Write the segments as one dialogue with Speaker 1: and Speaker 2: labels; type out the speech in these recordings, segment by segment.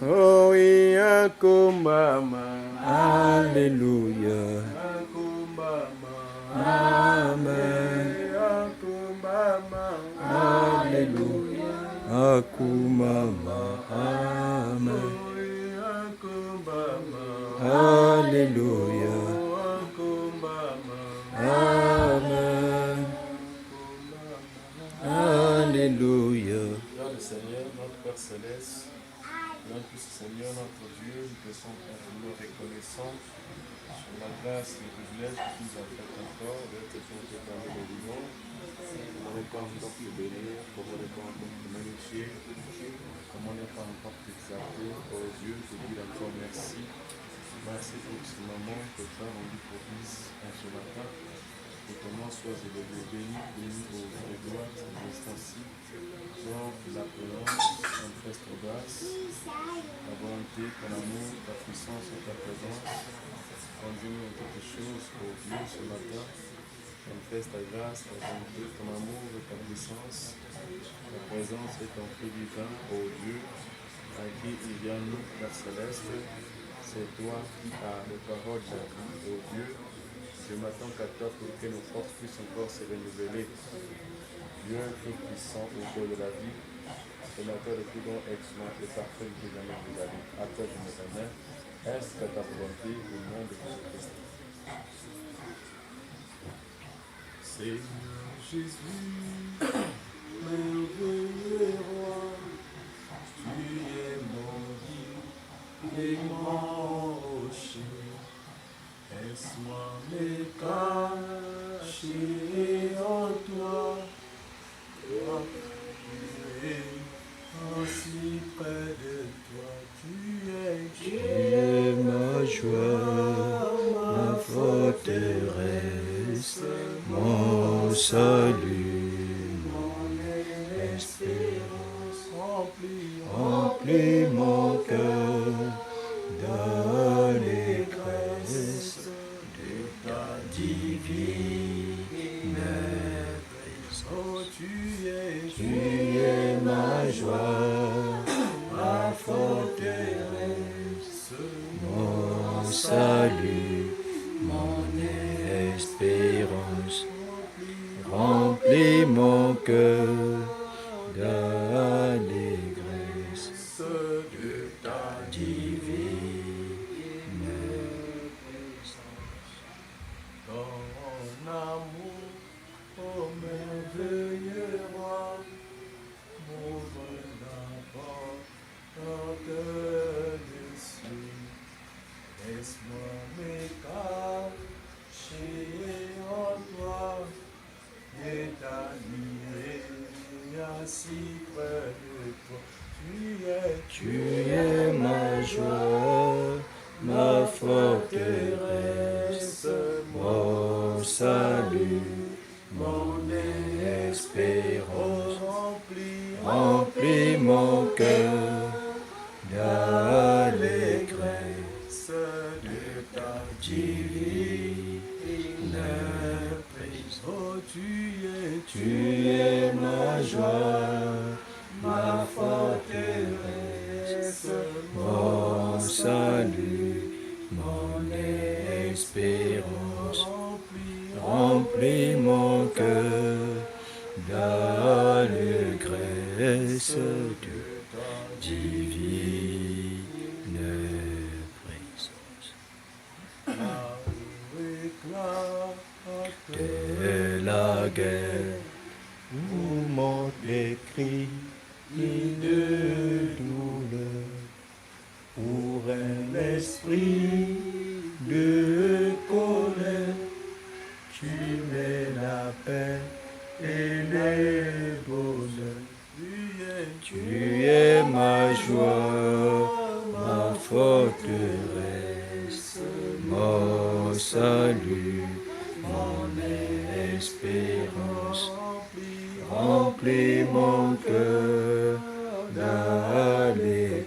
Speaker 1: Oh oui, akumbama.
Speaker 2: Alléluia.
Speaker 1: Akumbama.
Speaker 2: Amen.
Speaker 1: Akumbama.
Speaker 2: Alléluia. Akumama. Amen.
Speaker 1: Akumbama.
Speaker 2: Alléluia.
Speaker 1: Akumbama.
Speaker 2: Amen. Alléluia.
Speaker 1: Le Seigneur, notre Père Céleste, notre Seigneur, notre Dieu, nous te sommes infiniment reconnaissants sur la grâce et le privilège que tu nous as fait encore d'être ton parmi les vivants. Comment ne pas encore te bénir, comment ne pas encore te magnifier, comment ne pas encore t'exalter. Oh Dieu, je te dis encore merci. Merci pour ce moment que tu as rendu propice en ce matin. Que ton nom soit élevé, béni au de gloire de l'instant-ci. Donc, l'appelons en preste grâce, ta volonté, ton amour, ta puissance et ta présence. Conduis-nous en toutes choses, ô Dieu, ce matin. Manifeste ta grâce, ta volonté, ton amour et ta puissance, ta présence et ton feu divin, ô Dieu, à qui il vient nous, Père Céleste. C'est toi qui as les paroles de la vie, ô Dieu. Je m'attends qu'à toi pour que nos forces puissent encore se renouveler. Dieu est puissant au cœur de la vie, sénateur de tout don excellent et parfait que jamais vous avez. À toi je me remets, est-ce que ta volonté au nom de Jésus-Christ. Seigneur Jésus, merveilleux roi, tu es mon Dieu et mon rocher. Laisse-moi me cacher en toi, toi tu es aussi près de toi, tu
Speaker 2: es ma joie, ma forteresse, mon salut, mon espérance, remplis mon cœur d'allégresse de ta divine présence. Tu es ma joie, ma forteresse, mon salut, mon espérance. Remplis mon cœur d'allégresse de ta divine présence.
Speaker 1: ton amour, ô merveilleux roi, m'ouvre d'abord dessus. Laisse-moi me cacher en toi et t'admirer ainsi près de toi.
Speaker 2: Tu es ma joie, ma forteresse, mon salut, mon espérance. Remplis mon cœur d'allégresse de ta divine présence. Tu es ma joie, ma forteresse, mon salut, mon espérance. Remplis mon cœur d'allégresse de ta divine présence. De la guerre, où montent les cris de douleur, pour un esprit de colère, tu mets la paix et le bonheur. Tu es ma joie, ma forteresse, mon salut, mon espérance. Remplis mon cœur d'allégresse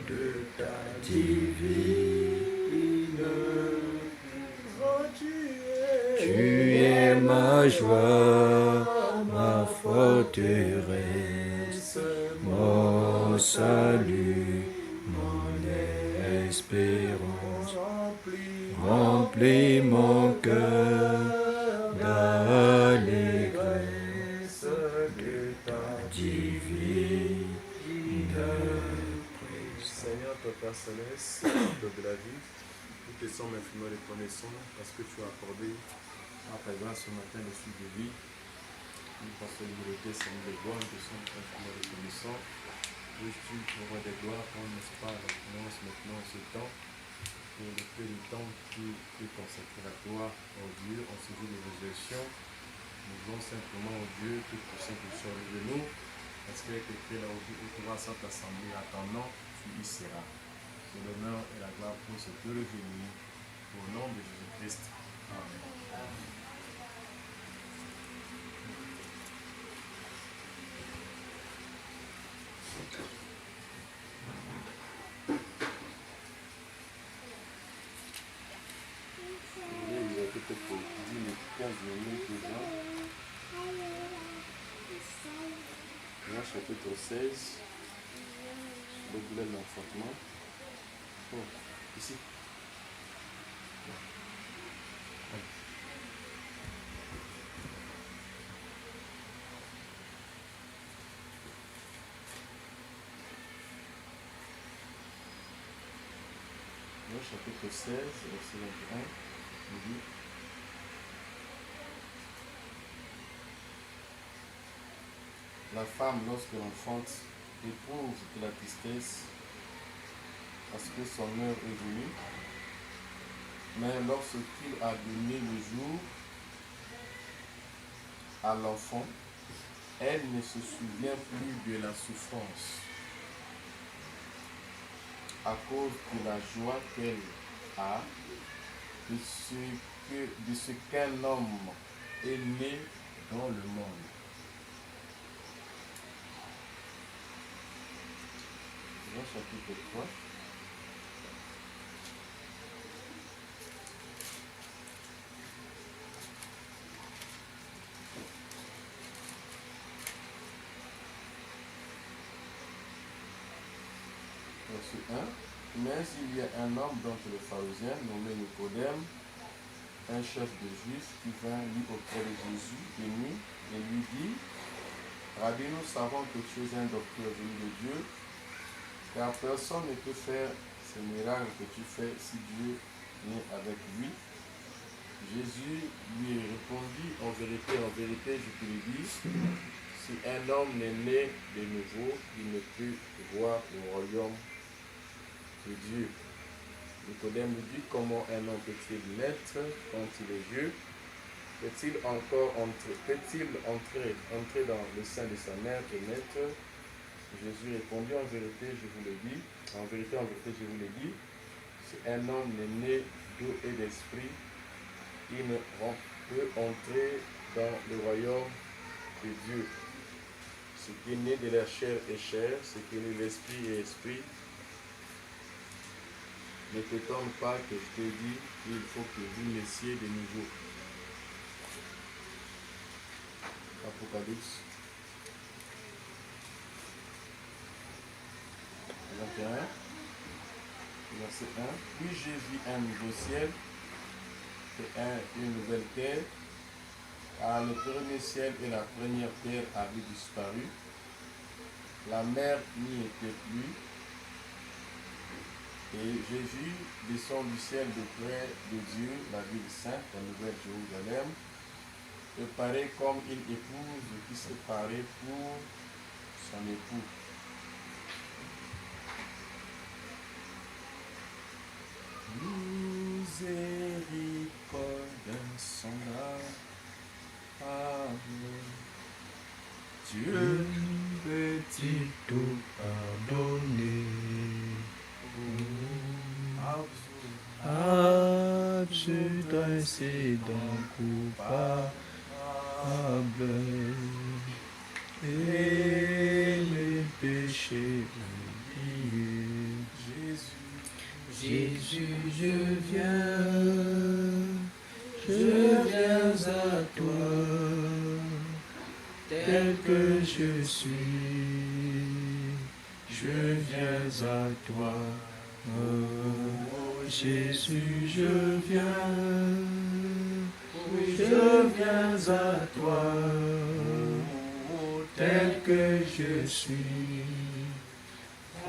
Speaker 2: de ta divine. Tu es ma joie, ma forteresse, mon salut, mon espérance. Remplis mon cœur d'allégresse de ta divine présence.
Speaker 1: Seigneur, Papa Céleste, Dieu de la vie, nous te sommes infiniment reconnaissants parce que tu as accordé à ta grâce ce matin le fruit de vie. Nous pensons l'humilité, Seigneur de gloire, nous te sommes infiniment reconnaissants. Veux-tu, roi des gloires, prendre, n'est-ce pas, la finance maintenant, ce temps, pour le peu de temps qui est consacré à toi, ô Dieu, en ce jour de résurrection. Nous voulons simplement, ô Dieu, que tu puisses que soit de nous, parce qu'il est écrit là où tu trouveras cette assemblée attendant, tu y seras. Que l'honneur et la gloire pour se te revenir, au nom de Jésus-Christ. Amen. Peut-être pour 10 minutes, 15 minutes déjà. Jean chapitre 16, le boulet de l'enfantement. Oh, ici. Jean chapitre 16, verset 21, il dit: la femme, lorsqu'elle enfante, éprouve de la tristesse parce que son heure est venue. Mais lorsqu'il a donné le jour à l'enfant, elle ne se souvient plus de la souffrance à cause de la joie qu'elle a de ce qu'un homme est né dans le monde. Jean chapitre 3. Verset 1. Mais il y a un homme d'entre les pharisiens nommé Nicodème, un chef de juifs, qui vint lui auprès de Jésus de nuit et lui dit: Rabbi, nous savons que tu es un docteur venu de Dieu, car personne ne peut faire ces miracles que tu fais si Dieu n'est avec lui. Jésus lui répondit: en vérité, je te le dis, si un homme n'est né de nouveau, il ne peut voir le royaume de Dieu. Nicodème lui dit: comment un homme peut-il naître quand il est vieux? Peut-il entrer dans le sein de sa mère et naître? Jésus répondit: en vérité, je vous le dis, en vérité, je vous le dis, si un homme n'est né d'eau et d'esprit, il ne peut entrer dans le royaume de Dieu. Ce qui est né de la chair est chair, ce qui est né de l'esprit est esprit. Ne t'étonne pas que je te dis qu'il faut que vous naissiez de nouveau. Apocalypse 21, verset 1. Puis j'ai vu un nouveau ciel et une nouvelle terre, car le premier ciel et la première terre avaient disparu. La mer n'y était plus. Et Jésus descend du ciel de près de Dieu, la ville sainte, la nouvelle Jérusalem, préparée comme une épouse qui se préparait pour son époux. Miséricorde insondable, Dieu
Speaker 2: Peut-il tout pardonner? Absurde incident coupable et les péchés oubliés. Jésus, je viens à toi, tel que je suis. je viens à toi. Oh Jésus, je viens à toi, tel que je suis.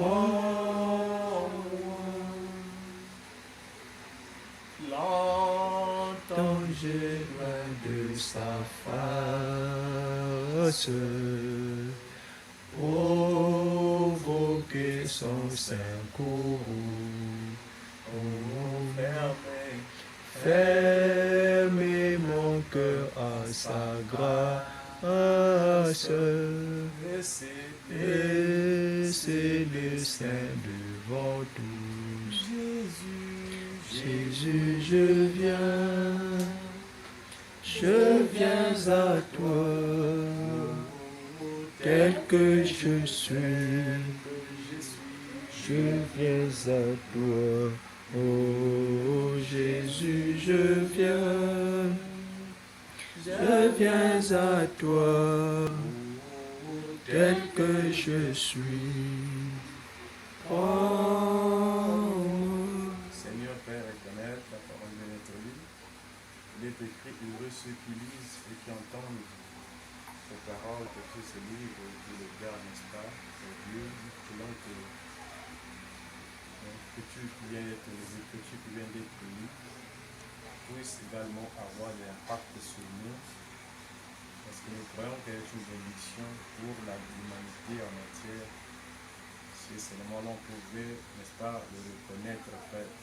Speaker 2: Oh, longtemps j'ai loin de sa face, provoquer son sein courroux. Oh, fermez mon cœur à sa grâce, et c'est le Saint devant tous. Jésus, je viens à toi, tel que je suis, je viens à toi. Oh Jésus, je viens à toi, tel que je suis. Oh,
Speaker 1: Seigneur Père éternel, la parole de notre vie, il est écrit heureux ceux qui lisent et qui entendent ces paroles que tu ce livre qui le garde, n'est-ce pas, au Dieu, selon que tu viens d'être les écritures qui viennent d'être lues, puissent également avoir des impacts sur nous, parce que nous croyons qu'elle est une bénédiction pour l'humanité en entière. Si seulement l'on pouvait, n'est-ce pas, le reconnaître, Père,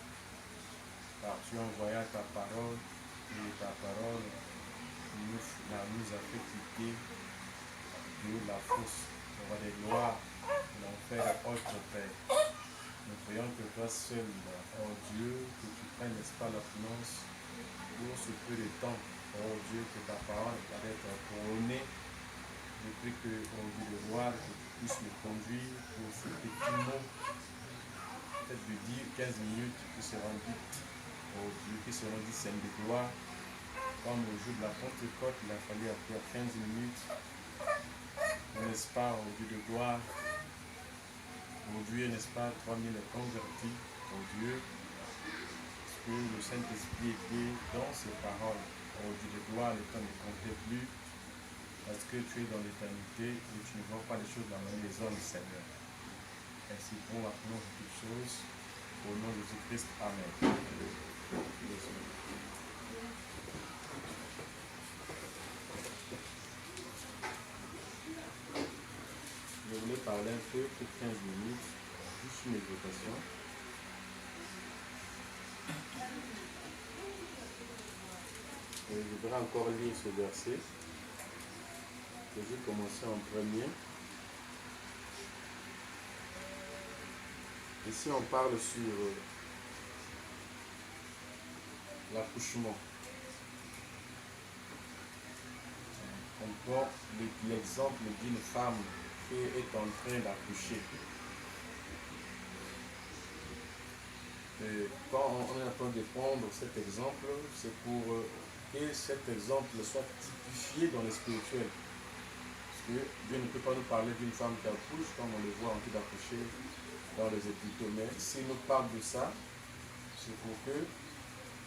Speaker 1: car tu envoyas ta parole, et ta parole nous a fait quitter de la fosse, le roi des gloires, l'enfer autre, Père. Nous croyons que toi seul, oh Dieu, que tu prennes, n'est-ce pas, la finance pour ce peu de temps, oh Dieu, que ta parole va être couronnée, depuis que, oh Dieu de gloire, que tu puisses me conduire pour ce petit mot, peut-être de 10-15 minutes qui seront dites, oh Dieu, qui seront dites scènes de gloire. Comme au jour de la Pentecôte, il a fallu après 15 minutes, n'est-ce pas, au Dieu de gloire. Aujourd'hui, n'est-ce pas, 3000 convertis, oh Dieu, parce que le Saint-Esprit était dans ces paroles. Oh Dieu de gloire, le temps ne comptait plus, parce que tu es dans l'éternité et tu ne vois pas les choses dans la main des hommes, Seigneur. Ainsi pour maintenant toutes choses, au nom de Jésus-Christ. Amen. Je voulais parler un peu pour 15 minutes, juste une évocation. Et je voudrais encore lire ce verset que j'ai commencé en premier. Ici, on parle sur l'accouchement. On prend l'exemple d'une femme qui est en train d'accoucher. Quand on est en train de prendre cet exemple, c'est pour que cet exemple soit typifié dans le spirituel. Parce que Dieu ne peut pas nous parler d'une femme qui accouche comme on le voit en train d'accoucher dans les hôpitaux. Mais s'il nous parle de ça, c'est pour que,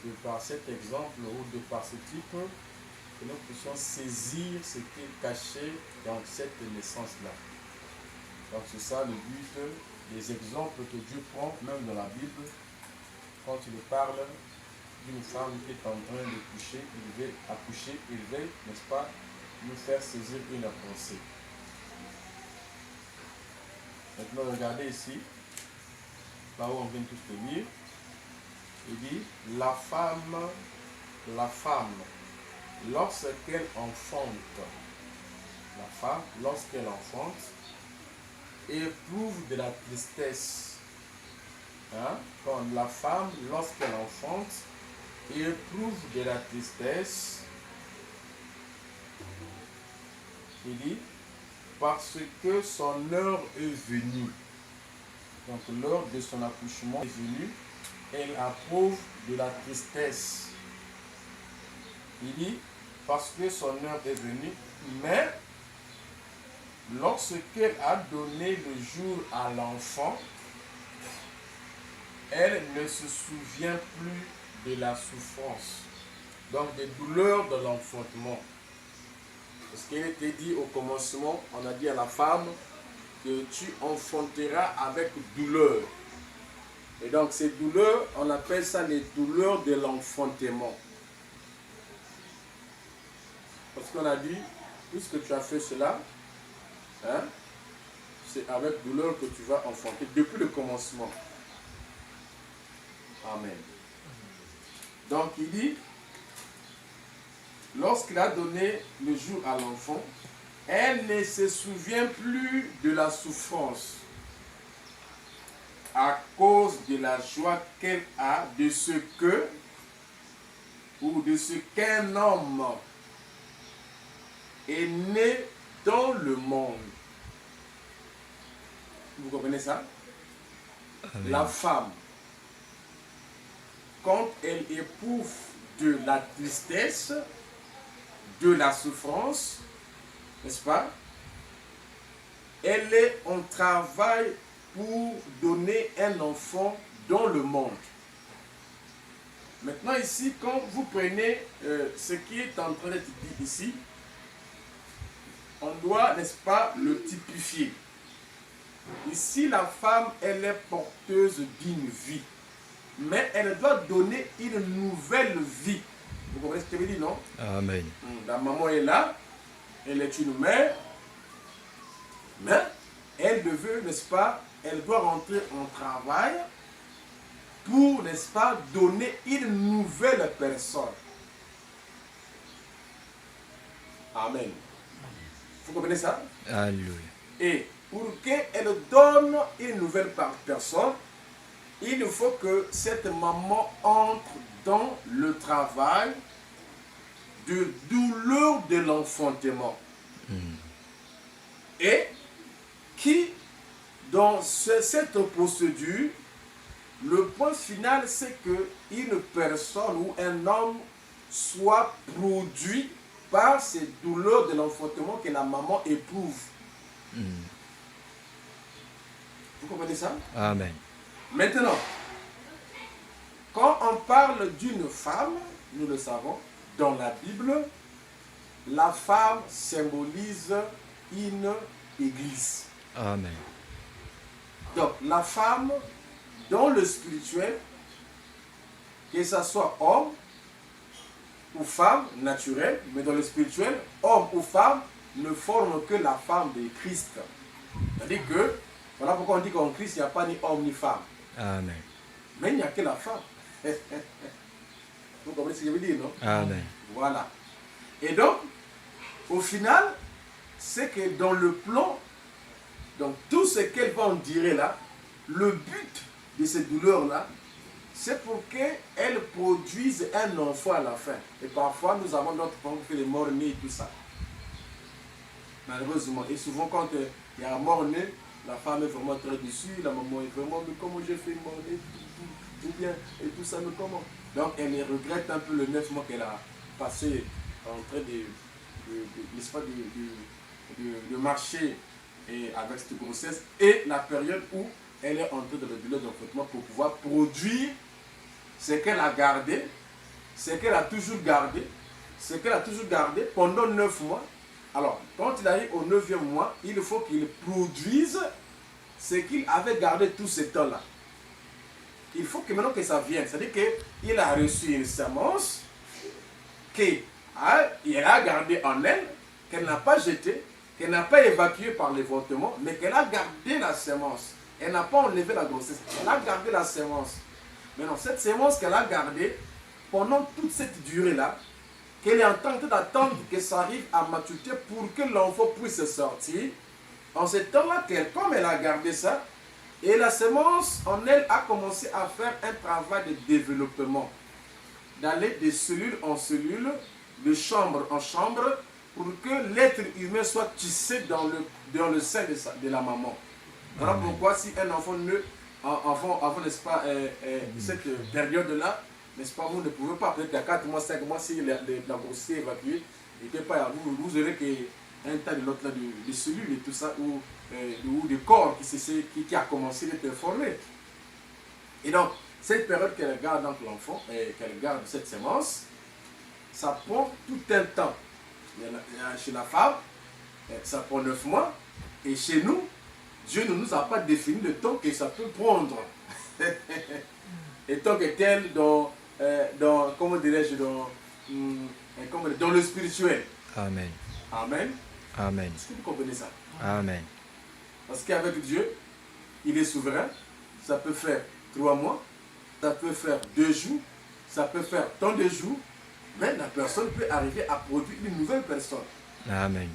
Speaker 1: de par cet exemple ou de par ce type, que nous puissions saisir ce qui est caché dans cette naissance-là. Donc c'est ça le but des exemples que Dieu prend, même dans la Bible, quand il parle d'une femme qui est en train de coucher, il veut accoucher, il veut, n'est-ce pas, nous faire saisir une pensée. Maintenant, regardez ici, là où on vient tous de lire, il dit, la femme, lorsqu'elle enfante, éprouve de la tristesse. Quand la femme, lorsqu'elle enfante, éprouve de la tristesse, il dit, parce que son heure est venue. Donc l'heure de son accouchement est venue, elle éprouve de la tristesse. Il dit, parce que son heure est venue, mais lorsqu'elle a donné le jour à l'enfant, elle ne se souvient plus de la souffrance, donc des douleurs de l'enfantement. Parce qu'il était dit au commencement, on a dit à la femme que tu enfanteras avec douleur. Et donc ces douleurs, on appelle ça les douleurs de l'enfantement. Parce qu'on a dit, puisque tu as fait cela, hein, c'est avec douleur que tu vas enfanter depuis le commencement. Amen. Donc il dit, lorsqu'il a donné le jour à l'enfant, elle ne se souvient plus de la souffrance à cause de la joie qu'elle a de ce que ou de ce qu'un homme est né dans le monde. Vous comprenez ça?
Speaker 2: Amen.
Speaker 1: La femme, quand elle éprouve de la tristesse, de la souffrance, n'est-ce pas? Elle est en travail pour donner un enfant dans le monde. Maintenant ici, quand vous prenez ce qui est en train d'être dit ici, on doit, n'est-ce pas, le typifier. Ici, la femme, elle est porteuse d'une vie. Mais elle doit donner une nouvelle vie. Vous comprenez ce que je veux dire, non?
Speaker 2: Amen.
Speaker 1: La maman est là, elle est une mère, mais elle devait, n'est-ce pas, elle doit rentrer en travail pour, n'est-ce pas, donner une nouvelle personne. Amen. Vous comprenez ça?
Speaker 2: Alléluia.
Speaker 1: Et pour qu'elle donne une nouvelle personne, il faut que cette maman entre dans le travail de douleur de l'enfantement. Et qui, dans cette procédure, le point final, c'est qu'une personne ou un homme soit produit par ces douleurs de l'enfantement que la maman éprouve. Vous comprenez ça?
Speaker 2: Amen.
Speaker 1: Maintenant, quand on parle d'une femme, nous le savons, dans la Bible, la femme symbolise une église.
Speaker 2: Amen.
Speaker 1: Donc, la femme, dans le spirituel, que ce soit homme ou femme naturelle, mais dans le spirituel, homme ou femme ne forment que la femme de Christ. C'est-à-dire que, voilà pourquoi on dit qu'en Christ, il n'y a pas ni homme ni femme.
Speaker 2: Amen.
Speaker 1: Mais il n'y a que la femme. Vous comprenez ce que je veux dire, non?
Speaker 2: Amen.
Speaker 1: Voilà. Et donc, au final, c'est que dans le plan, donc tout ce qu'elle va en dire là, le but de ces douleurs-là, c'est pour qu'elle produise un enfant à la fin. Et parfois, nous avons notre parents qui fait les morts-nés et tout ça. Malheureusement. Et souvent, quand il y a un mort-né, la femme est vraiment très déçue, la maman est vraiment, mais comment j'ai fait mort-né, tout bien, et tout ça, mais comment? Donc, elle regrette un peu le 9 mois qu'elle a passé en train n'est-ce pas, de marcher avec cette grossesse et la période où elle est entrée dans le douleur d'enfantement pour pouvoir produire ce qu'elle a gardé, ce qu'elle a toujours gardé, ce qu'elle a toujours gardé pendant 9 mois. Alors, quand il arrive au 9e mois, il faut qu'il produise ce qu'il avait gardé tout ce temps-là. Il faut que maintenant que ça vienne, c'est-à-dire qu'il a reçu une semence qu'il a gardée en elle, qu'elle n'a pas jetée, qu'elle n'a pas évacuée par l'avortement, mais qu'elle a gardé la semence. Elle n'a pas enlevé la grossesse, elle a gardé la semence. Maintenant, cette semence qu'elle a gardée, pendant toute cette durée-là, qu'elle est en train d'attendre que ça arrive à maturité pour que l'enfant puisse sortir, en ce temps-là, comme elle a gardé ça, et la semence en elle a commencé à faire un travail de développement, d'aller de cellule en cellule, de chambre en chambre, pour que l'être humain soit tissé dans le sein de la maman. Voilà pourquoi si un enfant avant n'est-ce pas, cette période-là, n'est-ce pas, vous ne pouvez pas, peut-être à 4 mois, 5 mois, si la grossesse est évacuée, et que pas, vous aurez que
Speaker 3: un tas de l'autre là de cellules et tout ça, ou de corps qui a commencé d'être formé. Et donc, cette période qu'elle garde donc l'enfant, qu'elle garde cette sémence, ça prend tout un temps. Chez la femme, ça prend 9 mois. Et chez nous, Dieu ne nous a pas défini le temps que ça peut prendre. Et tant que tel dans comment dirais-je, dans le spirituel.
Speaker 2: Amen.
Speaker 3: Amen.
Speaker 2: Amen.
Speaker 3: Est-ce que vous comprenez ça?
Speaker 2: Amen.
Speaker 3: Parce qu'avec Dieu, il est souverain. Ça peut faire 3 mois, ça peut faire 2 jours, ça peut faire tant de jours, mais la personne peut arriver à produire une nouvelle personne.
Speaker 2: Amen.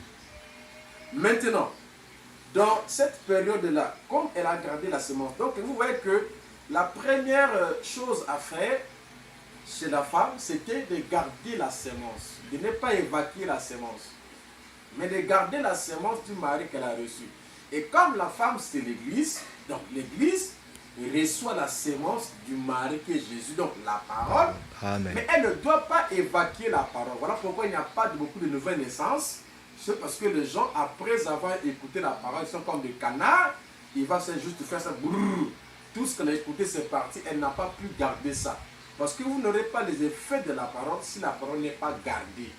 Speaker 3: Maintenant, dans cette période-là, comme elle a gardé la semence, donc vous voyez que la première chose à faire chez la femme, c'était de garder la semence, de ne pas évacuer la semence, mais de garder la semence du mari qu'elle a reçu. Et comme la femme c'est l'église, donc l'église reçoit la semence du mari qui est Jésus, donc la parole.
Speaker 2: Amen.
Speaker 3: Mais elle ne doit pas évacuer la parole. Voilà pourquoi il n'y a pas beaucoup de nouvelles naissances. C'est parce que les gens, après avoir écouté la parole, ils sont comme des canards. Il va juste faire ça. Brrr. Tout ce qu'elle a écouté, c'est parti. Elle n'a pas pu garder ça. Parce que vous n'aurez pas les effets de la parole si la parole n'est pas gardée.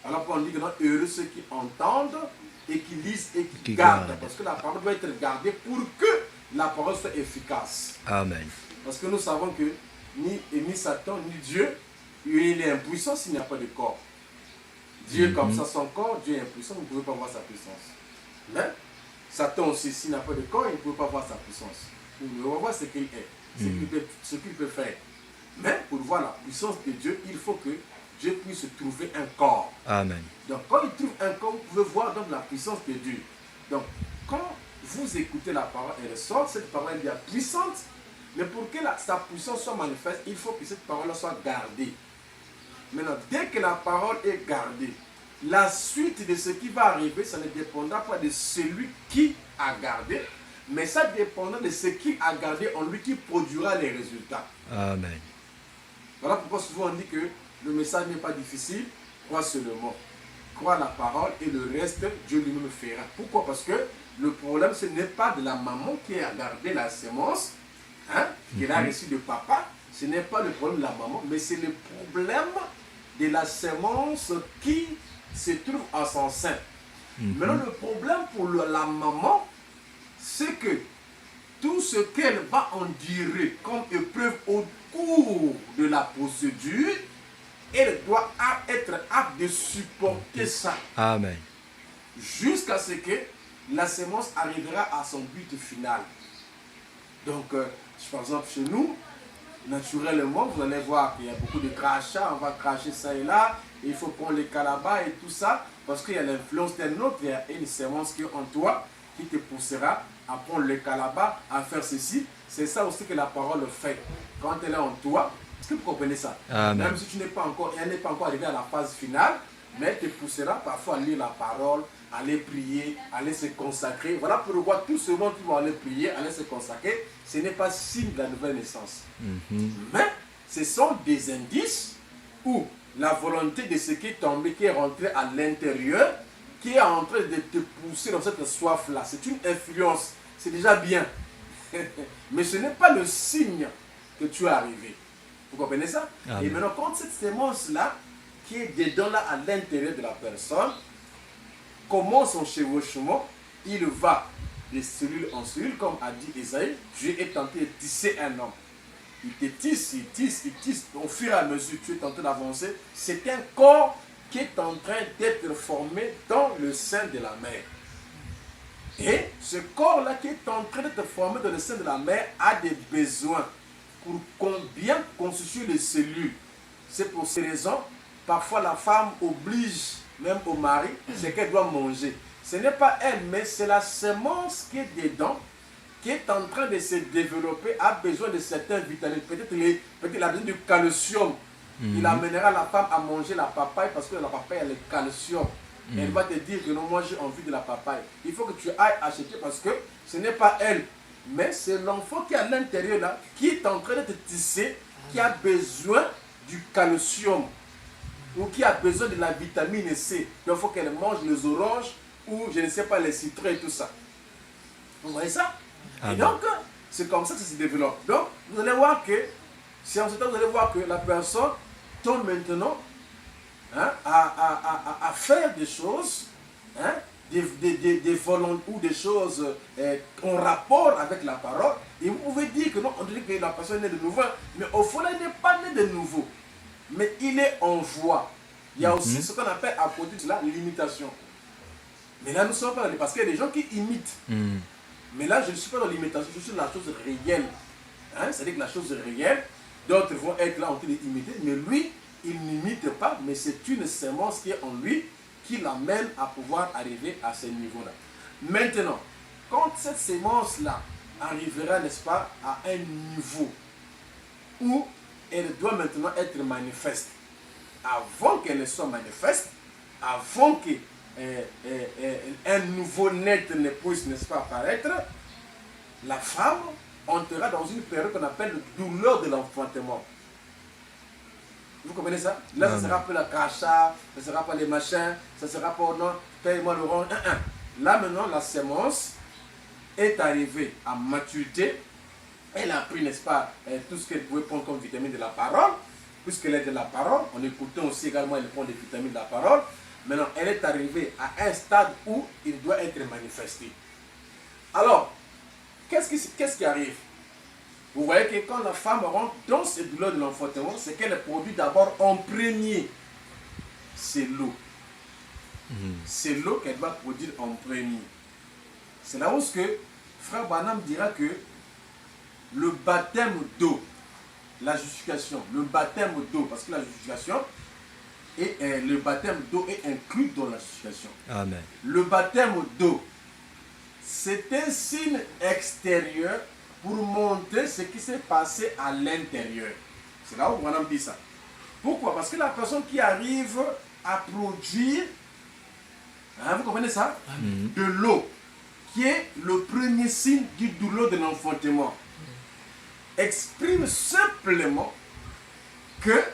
Speaker 3: Alors on dit que non, heureux ceux qui entendent et qui lisent et qui gardent. Parce que la parole doit être gardée pour que la parole soit efficace.
Speaker 2: Amen.
Speaker 3: Parce que nous savons que ni Satan, ni Dieu, il est impuissant s'il n'y a pas de corps. Dieu comme ça, son corps, Dieu est impuissant, vous ne pouvez pas voir sa puissance. Mais Satan aussi, s'il n'a pas de corps, il ne peut pas voir sa puissance. Vous pouvez voir ce qu'il est, ce qu'il peut faire. Mais pour voir la puissance de Dieu, il faut que Dieu puisse trouver un corps.
Speaker 2: Amen.
Speaker 3: Donc quand il trouve un corps, vous pouvez voir donc la puissance de Dieu. Donc quand vous écoutez la parole, elle sort, cette parole est bien puissante, mais pour que sa puissance soit manifeste, il faut que cette parole soit gardée. Maintenant, dès que la parole est gardée, la suite de ce qui va arriver, ça ne dépendra pas de celui qui a gardé, mais ça dépendra de ce qui a gardé en lui qui produira les résultats.
Speaker 2: Amen.
Speaker 3: Voilà pourquoi souvent on dit que le message n'est pas difficile, crois seulement. Crois la parole et le reste, Dieu lui-même fera. Pourquoi? Parce que le problème, ce n'est pas de la maman qui a gardé la semence, qu'elle a reçue de papa. Ce n'est pas le problème de la maman, mais c'est le problème de la semence qui se trouve en son sein. Maintenant, le problème pour la maman, c'est que tout ce qu'elle va endurer comme épreuve au cours de la procédure, elle doit être apte de supporter ça.
Speaker 2: Amen.
Speaker 3: Jusqu'à ce que la semence arrivera à son but final. Donc, par exemple, chez nous, naturellement, vous allez voir qu'il y a beaucoup de crachats, on va cracher ça et là, et il faut prendre les calabas et tout ça, parce qu'il y a l'influence d'un autre, il y a une semence qui est en toi, qui te poussera à prendre le calabas, à faire ceci. C'est ça aussi que la parole fait. Quand elle est en toi, est-ce que vous comprenez ça?
Speaker 2: Amen.
Speaker 3: Même si tu n'es pas encore, elle n'est pas encore arrivée à la phase finale, mais elle te poussera parfois à lire la parole, à aller prier, à aller se consacrer. Voilà pourquoi tout ce monde qui va aller prier, aller se consacrer, ce n'est pas signe de la nouvelle naissance. Mais ce sont des indices où la volonté de ce qui est tombé, qui est rentré à l'intérieur, qui est en train de te pousser dans cette soif-là. C'est une influence. C'est déjà bien. Mais ce n'est pas le signe que tu es arrivé. Vous comprenez ça?
Speaker 2: Amen.
Speaker 3: Et maintenant, quand cette sémence-là, qui est dedans là, à l'intérieur de la personne, commence son chevauchement, il va de cellule en cellule, comme a dit Esaïe, Dieu est tenté de tisser un homme. Il te tisse, il tisse, il tisse. Au fur et à mesure que tu es tenté d'avancer, c'est un corps qui est en train d'être formé dans le sein de la mère. Et ce corps-là qui est en train d'être formé dans le sein de la mère a des besoins pour bien constituer les cellules. C'est pour ces raisons, parfois la femme oblige même au mari, c'est qu'elle doit manger. Ce n'est pas elle, mais c'est la semence qui est dedans, qui est en train de se développer, a besoin de certaines vitamines. Peut-être il a besoin du calcium. Il amènera la femme à manger la papaye parce que la papaye a le calcium. Elle va te dire que non, moi j'ai envie de la papaye. Il faut que tu ailles acheter parce que ce n'est pas elle, mais c'est l'enfant qui est à l'intérieur là, qui est en train de te tisser, qui a besoin du calcium. ou qui a besoin de la vitamine C, donc il faut qu'elle mange les oranges ou je ne sais pas les citrons et tout ça. Vous voyez ça? Et donc, c'est comme ça que ça se développe. Donc, vous allez voir que, si en ce temps, vous allez voir que la personne tombe maintenant hein, à faire des choses, hein, des volontés ou des choses en rapport avec la parole. Et vous pouvez dire que non, on dirait que la personne est née de nouveau, mais au fond, elle n'est pas née de nouveau. Mais il est en voie. Il y a aussi ce qu'on appelle à côté de cela l'imitation. Mais là, nous sommes pas dans parce qu'il y a des gens qui imitent. Mais là, je ne suis pas dans l'imitation, je suis dans la chose réelle. Hein? C'est-à-dire que la chose est réelle, d'autres vont être là en train d'imiter, mais lui, il n'imite pas, mais c'est une sémence qui est en lui qui l'amène à pouvoir arriver à ce niveau-là. Maintenant, quand cette sémence-là arrivera, n'est-ce pas, à un niveau où elle doit maintenant être manifeste, avant qu'elle soit manifeste, avant que un nouveau naître ne puisse, n'est-ce pas, apparaître, la femme entrera dans une période qu'on appelle le douleur de l'enfantement. Vous comprenez ça? Là, ça ne sera pas le crachat, ça ne sera pas les machins, ça ne sera pas oh non, paye-moi l'orange. Là, maintenant, la sémence est arrivée à maturité. Elle a pris, n'est-ce pas, tout ce qu'elle pouvait prendre comme vitamine de la parole, puisqu'elle est de la parole. En écoutant aussi également, elle prend des vitamines de la parole. Maintenant, elle est arrivée à un stade où il doit être manifesté. Alors, qu'est-ce qui arrive? Vous voyez que quand la femme rentre dans ces douleurs de l'enfantement, c'est qu'elle produit d'abord en premier, c'est l'eau. C'est l'eau qu'elle va produire en premier. C'est là où Frère Branham dira que le baptême d'eau, la justification, le baptême d'eau, parce que la justification, et le baptême d'eau est inclus dans la justification.
Speaker 2: Amen.
Speaker 3: Le baptême d'eau, c'est un signe extérieur pour montrer ce qui s'est passé à l'intérieur. C'est là où on dit ça. Pourquoi? Parce que la personne qui arrive à produire, hein, vous comprenez ça? De l'eau, qui est le premier signe du douleur de l'enfantement, exprime simplement que